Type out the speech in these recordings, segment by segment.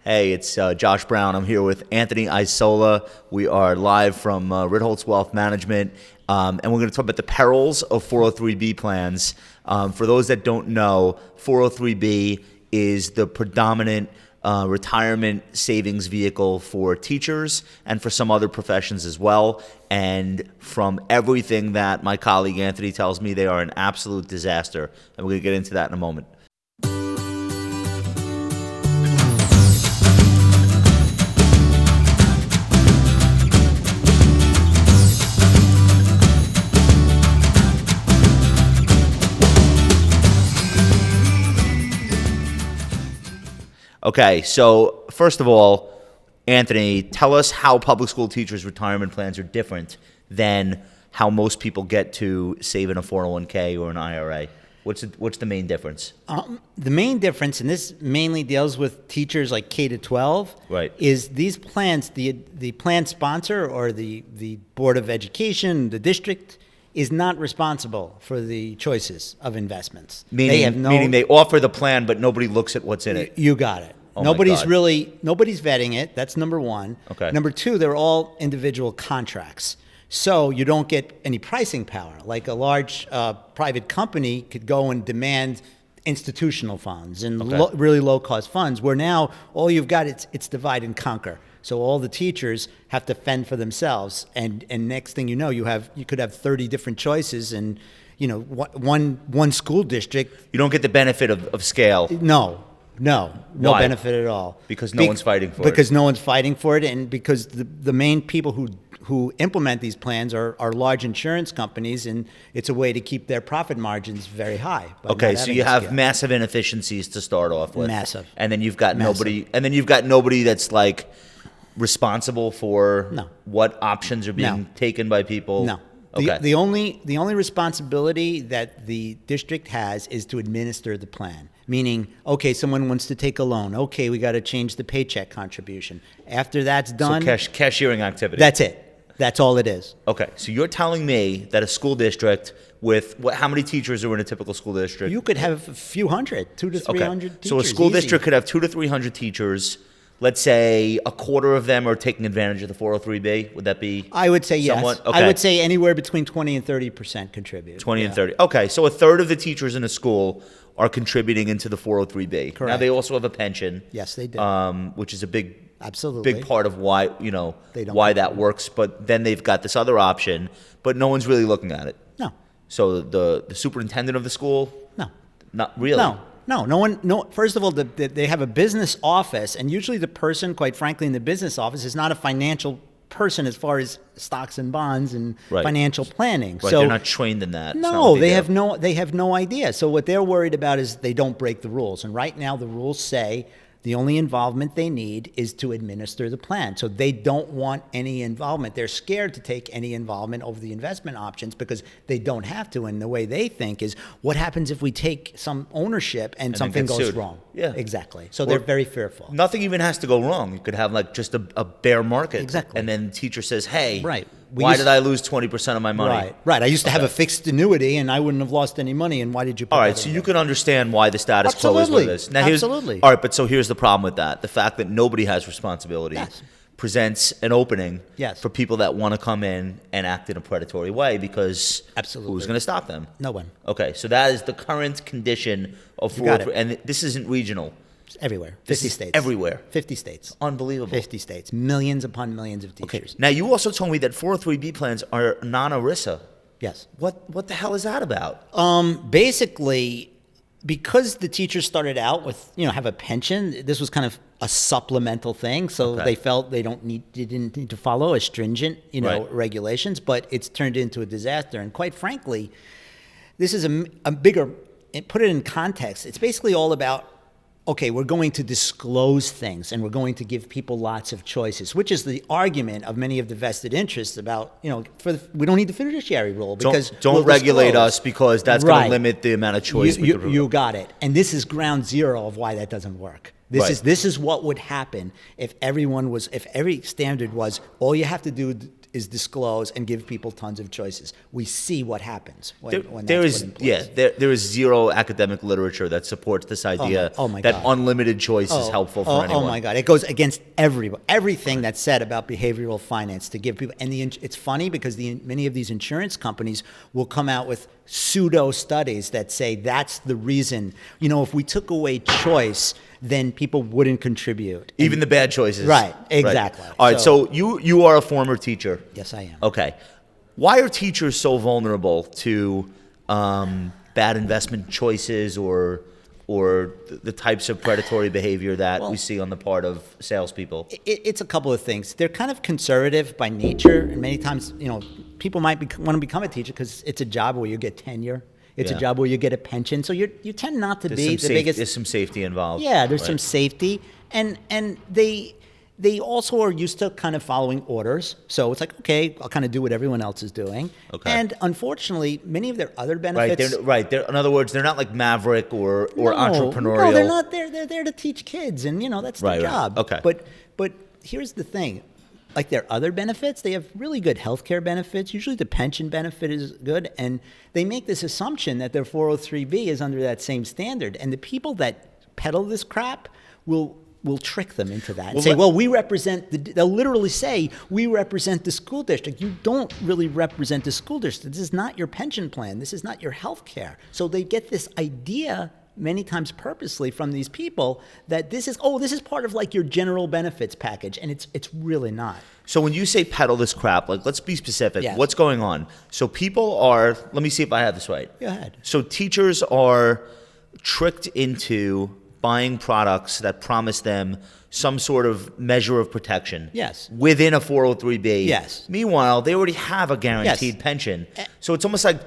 Hey, it's Josh Brown. I'm here with Anthony Isola. We are live from Ritholtz Wealth Management, and we're going to talk about the perils of 403B plans. For those that don't know, 403B is the predominant retirement savings vehicle for teachers and for some other professions as well. And from everything that my colleague Anthony tells me, they are an absolute disaster. And we're going to get into that in a moment. Okay, so first of all, Anthony, tell us how public school teachers' retirement plans are different than how most people get to save in a 401k or an IRA. What's the main difference? The main difference, and this mainly deals with teachers like K to 12, right, is these plans, the plan sponsor or the Board of Education, the district, is not responsible for the choices of investments. Meaning they offer the plan, but nobody looks at what's in it. You got it. Oh nobody's vetting it. That's number one. Okay. Number two, they're all individual contracts. So you don't get any pricing power. Like a large private company could go and demand institutional funds and really low-cost funds, where now all you've got, it's divide and conquer. So all the teachers have to fend for themselves, and next thing you know, you could have 30 different choices, and one school district. You don't get the benefit of scale. No Why? benefit at all. Because no one's fighting for it. Because no one's fighting for it, and because the main people who implement these plans are large insurance companies, and it's a way to keep their profit margins very high. Okay, so you have massive inefficiencies to start off with. Massive. And then you've got nobody that's like responsible for what options are being taken by people. No. Okay. The only responsibility that the district has is to administer the plan. Meaning, okay, someone wants to take a loan. Okay, we got to change the paycheck contribution. After that's done, so cashiering activity. That's it. That's all it is. Okay, so you're telling me that a school district with how many teachers are in a typical school district? You could have a few hundred, 200 to 300 teachers. So a school easy. district could have 200 to 300 teachers. Let's say a quarter of them are taking advantage of the 403B. Would that be? I would say somewhat? yes. Okay. I would say anywhere between 20 and 30% contribute. 20 and 30. Okay, so a third of the teachers in a school are contributing into the 403B. Correct. Now they also have a pension. Yes, they do. Which is a big part of why that works. But then they've got this other option, but no one's really looking at it. No. So the superintendent of the school? No. Not really. No one. No. First of all, they have a business office, and usually the person, quite frankly, in the business office is not a financial person as far as stocks and bonds and financial planning. Right. So they're not trained in that. No, they have no idea. So what they're worried about is they don't break the rules. And right now the rules say the only involvement they need is to administer the plan. So they don't want any involvement. They're scared to take any involvement over the investment options because they don't have to. And the way they think is, what happens if we take some ownership and something goes wrong? Yeah, exactly. So they're very fearful. Nothing even has to go wrong. You could have like just a bear market. Exactly. And then the teacher says, hey, right. Why did I lose 20% of my money? Right. I used to have a fixed annuity, and I wouldn't have lost any money. And why did you put All right, so you can understand why the status quo is what it is. Now, Absolutely. All right, but so here's the problem with that. The fact that nobody has responsibility presents an opening for people that want to come in and act in a predatory way, because who's going to stop them? No one. Okay, so that is the current condition of 403, and this isn't regional. Everywhere. 50 states. Everywhere. 50 states. Unbelievable. 50 states. Millions upon millions of teachers. Okay. Now, you also told me that 403B plans are non-ERISA. Yes. What the hell is that about? Basically, because the teachers started out with, have a pension, this was kind of a supplemental thing. So they felt they didn't need to follow a stringent, regulations, but it's turned into a disaster. And quite frankly, this is a bigger, put it in context, it's basically all about, okay, we're going to disclose things and we're going to give people lots of choices, which is the argument of many of the vested interests about, we don't need the fiduciary rule because don't regulate us because that's going to limit the amount of choice. You got it. And this is ground zero of why that doesn't work. This is what would happen if every standard was all you have to do is disclose and give people tons of choices. We see what happens when there that's is put in place. there is zero academic literature that supports this idea that unlimited choice is helpful for anyone. Oh my God, it goes against everything that's said about behavioral finance to give people. And it's funny because many of these insurance companies will come out with pseudo studies that say that's the reason. If we took away choice, then people wouldn't contribute. Even the bad choices. Right, exactly. Right. All right, so you are a former teacher. Yes, I am. Okay. Why are teachers so vulnerable to bad investment choices or the types of predatory behavior that we see on the part of salespeople? It's a couple of things. They're kind of conservative by nature, and many times, people might want to become a teacher because it's a job where you get tenure. It's a job where you get a pension, so you tend not to be the biggest. There's some safety involved. Yeah, there's some safety, and they also are used to kind of following orders. So it's like, okay, I'll kind of do what everyone else is doing. Okay. And unfortunately, many of their other benefits. They're, in other words, they're not like maverick or entrepreneurial. No, they're not. They're there to teach kids, and that's their job. Okay. But here's the thing. Like their other benefits, they have really good healthcare benefits. Usually the pension benefit is good. And they make this assumption that their 403B is under that same standard. And the people that peddle this crap will trick them into that and say, we represent, they'll literally say, we represent the school district. You don't really represent the school district. This is not your pension plan. This is not your healthcare. So they get this idea many times purposely from these people that this is part of like your general benefits package, and it's really not. So when you say peddle this crap, like let's be specific. Yes. What's going on? So people are, let me see if I have this right. Go ahead. So teachers are tricked into buying products that promise them some sort of measure of protection. Yes. Within a 403B. Yes. Meanwhile, they already have a guaranteed pension. So it's almost like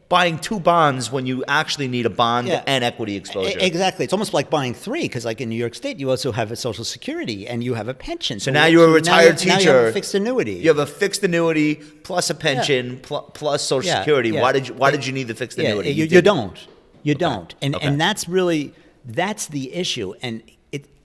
buying two bonds when you actually need a bond and equity exposure. Exactly. It's almost like buying three, because like in New York State, you also have a Social Security and you have a pension. So now you're a retired teacher. Now you have a fixed annuity. You have a fixed annuity plus a pension plus Social Security. Why did you need the fixed annuity? You don't. You don't. And that's really, that's the issue. And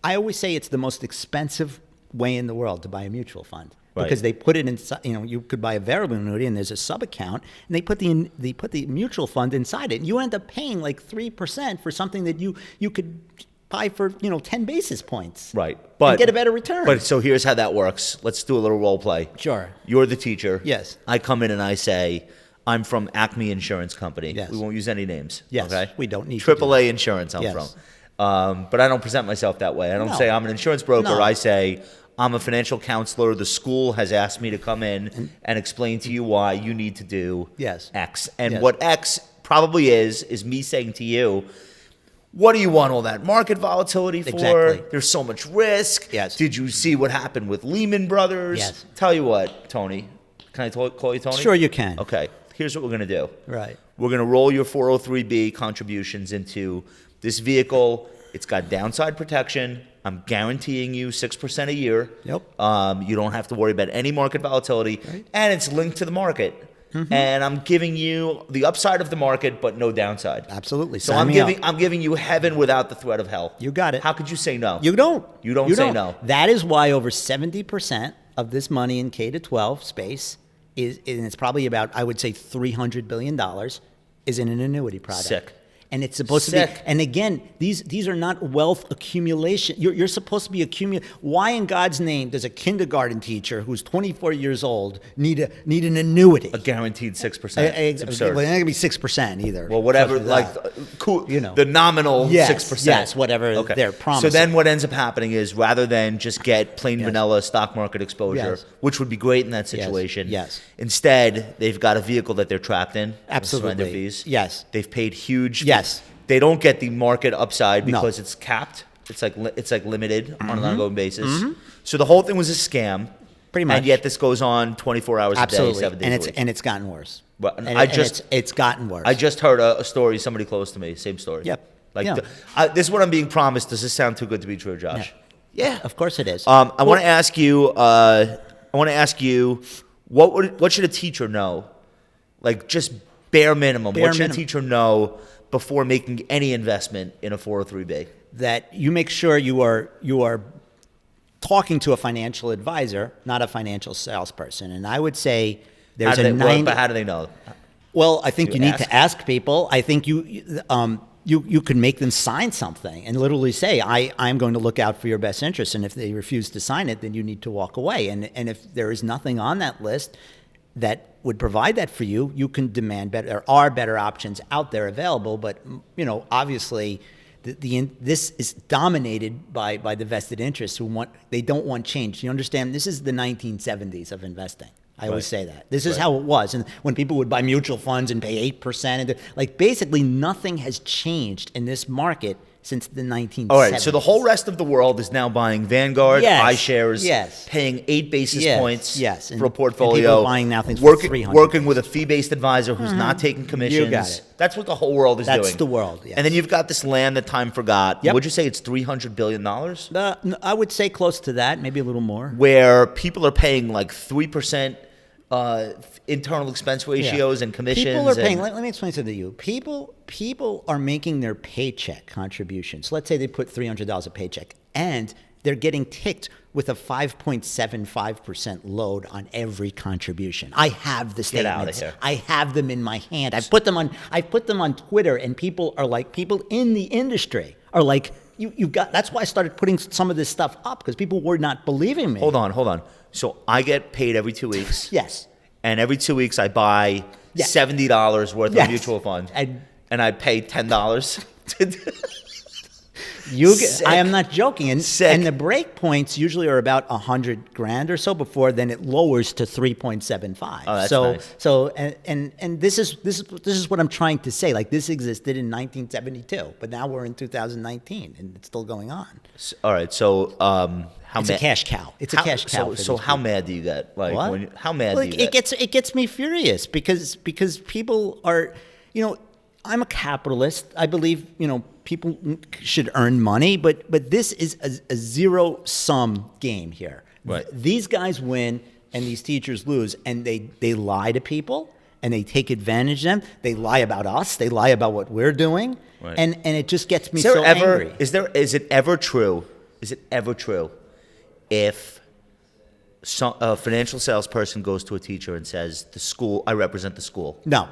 I always say it's the most expensive way in the world to buy a mutual fund. Right. Because they put it inside, you could buy a variable annuity and there's a sub account, and they put the mutual fund inside it. And you end up paying like 3% for something that you could buy for 10 basis points. Right. And get a better return. But so here's how that works. Let's do a little role play. Sure. You're the teacher. Yes. I come in and I say, I'm from Acme Insurance Company. Yes. We won't use any names. Yes. Okay. We don't need AAA Insurance I'm yes. from. But I don't present myself that way. I don't say I'm an insurance broker. No. I say I'm a financial counselor. The school has asked me to come in and explain to you why you need to do X. And what X probably is me saying to you, what do you want all that market volatility for? Exactly. There's so much risk. Yes. Did you see what happened with Lehman Brothers? Yes. Tell you what, Tony. Can I call you Tony? Sure you can. Okay. Here's what we're going to do. Right. We're going to roll your 403B contributions into this vehicle. It's got downside protection. I'm guaranteeing you 6% a year. Yep. You don't have to worry about any market volatility. Right. And it's linked to the market. Mm-hmm. And I'm giving you the upside of the market, but no downside. Absolutely. So I'm giving you heaven without the threat of hell. You got it. How could you say no? You don't. You don't say no. That is why over 70% of this money in K-12 space is, and it's probably about, I would say, $300 billion, is in an annuity product. Sick. And it's supposed to be, and again, these are not wealth accumulation. You're supposed to be accumulating. Why in God's name does a kindergarten teacher who's 24 years old need an annuity? A guaranteed 6%. It's absurd. Well, it's not going to be 6% either. Well, whatever, the nominal 6%. Yes, whatever they're promising. So then what ends up happening is rather than just get plain vanilla stock market exposure, which would be great in that situation, instead they've got a vehicle that they're trapped in. Absolutely. Surrender fees. Yes. They've paid huge. Yes. They don't get the market upside because it's capped. It's like limited on an ongoing basis. Mm-hmm. So the whole thing was a scam. Pretty much. And yet this goes on 24 hours a day, 7 days a week. And it's gotten worse. Well, it's gotten worse. I just heard a story, somebody close to me, same story. Yep. This is what I'm being promised. Does this sound too good to be true, Josh? Yeah, of course it is. I want to ask you. What should a teacher know? Like just bare minimum. What should a teacher know before making any investment in a 403B? That you make sure you are talking to a financial advisor, not a financial salesperson. And I would say there's but how do they know? Well, I think you need ask? to ask people. I think you can make them sign something and literally say, I'm going to look out for your best interest. And if they refuse to sign it, then you need to walk away. And if there is nothing on that list that would provide that for you, you can demand better. There are better options out there available, but obviously this is dominated by the vested interests they don't want change. You understand? This is the 1970s of investing. I always say that. This is how it was. And when people would buy mutual funds and pay 8%, basically nothing has changed in this market since the 1970s. All right, so the whole rest of the world is now buying Vanguard, iShares, paying 8 basis points for a portfolio. And people are buying now things for 300. Working with a fee-based advisor who's not taking commissions. You got it. That's what the whole world is doing. That's the world, yes. And then you've got this land that time forgot. Yep. Would you say it's $300 billion? I would say close to that, maybe a little more. Where people are paying like 3% internal expense ratios and commissions. People are paying. Let me explain something to you. People are making their paycheck contributions. Let's say they put $300 a paycheck, and they're getting ticked with a 5.75% load on every contribution. I have the statements. Get out of here. I have them in my hand. I put them on Twitter, and people in the industry are like, you've got. That's why I started putting some of this stuff up, because people were not believing me. Hold on. So I get paid every 2 weeks. Yes. And every 2 weeks I buy $70 worth of mutual fund. And I pay $10. I am not joking. And the break points usually are about $100,000 or so before then it lowers to 3.75. Oh, that's nice. So and this is what I'm trying to say. Like, this existed in 1972, but now we're in 2019 and it's still going on. All right. So it's a cash cow. It's a cash cow. So how mad do you get? Like, what? How mad do you get? It gets me furious because people are, I'm a capitalist. I believe, people should earn money, but this is a zero-sum game here. Right. These guys win and these teachers lose, and they lie to people and they take advantage of them. They lie about us. They lie about what we're doing. Right. And it just gets me so angry. Is it ever true if a financial salesperson goes to a teacher and says, I represent the school? No.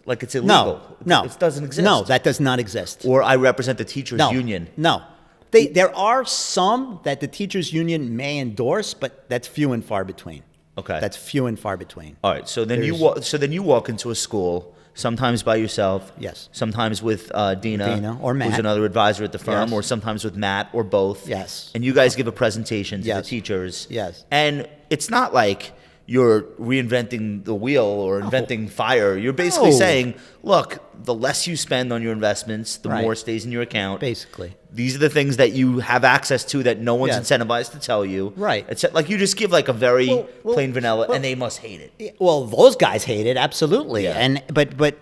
Like, it's illegal. No. It doesn't exist. No, that does not exist. Or I represent the teachers union. No. There are some that the teachers union may endorse, but that's few and far between. Okay. That's few and far between. All right. So then you walk into a school, sometimes by yourself. Yes. Sometimes with Dina or Matt, who's another advisor at the firm, yes. or sometimes with Matt, or both. Yes. And you guys give a presentation to yes. the teachers. Yes. And it's not like you're reinventing the wheel or inventing fire. You're basically saying, look, the less you spend on your investments, the more stays in your account. Basically. These are the things that you have access to that no one's Yes. incentivized to tell you. Right. It's like you just give like a very plain vanilla, well, and they must hate it. Well, those guys hate it, absolutely. Yeah. But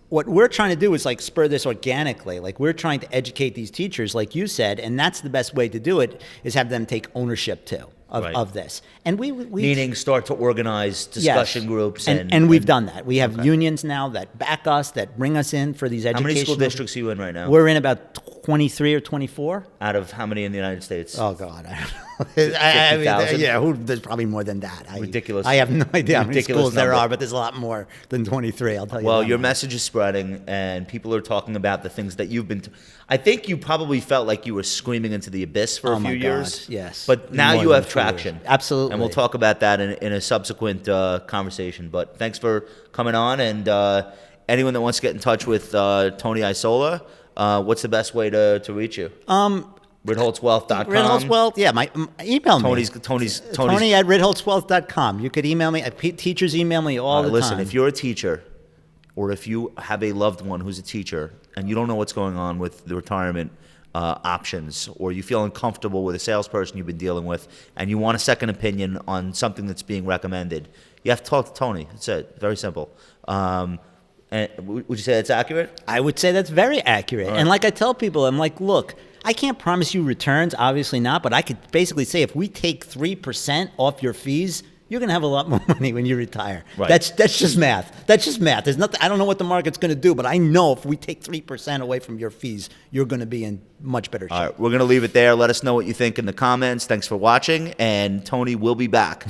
what we're trying to do is like spur this organically. Like, we're trying to educate these teachers, like you said, and that's the best way to do it, is have them take ownership too of this. And we meaning start to organize discussion groups. And we've done that. We have unions now that back us, that bring us in for these educational. How many school districts are you in right now? We're in about 23 or 24. Out of how many in the United States? Oh, God. I don't know. 50,000? There's probably more than that. Ridiculous. I have no idea how many Ridiculous schools there number. are, but there's a lot more than 23, I'll tell you. Well, that your much. message is spreading, and people are talking about the things that you've been. I think you probably felt like you were screaming into the abyss for a few years. Yes. But now More you than have 4 years. traction. Absolutely. And we'll talk about that in a subsequent conversation. But thanks for coming on, and anyone that wants to get in touch with Tony Isola, what's the best way to reach you? RidholtzWealth.com. Ritholtzwealth, email me. Tony at ritholtzwealth.com. You could email me. Teachers email me all the time. Listen, if you're a teacher, or if you have a loved one who's a teacher, and you don't know what's going on with the retirement options, or you feel uncomfortable with a salesperson you've been dealing with, and you want a second opinion on something that's being recommended, you have to talk to Tony. That's it. Very simple. And would you say that's accurate? I would say that's very accurate. Right. And like I tell people, I'm like, look, I can't promise you returns, obviously not, but I could basically say if we take 3% off your fees you're going to have a lot more money when you retire. Right. That's just math. That's just math. There's nothing. I don't know what the market's going to do, but I know if we take 3% away from your fees, you're going to be in much better shape. All right, we're going to leave it there. Let us know what you think in the comments. Thanks for watching, and Tony will be back.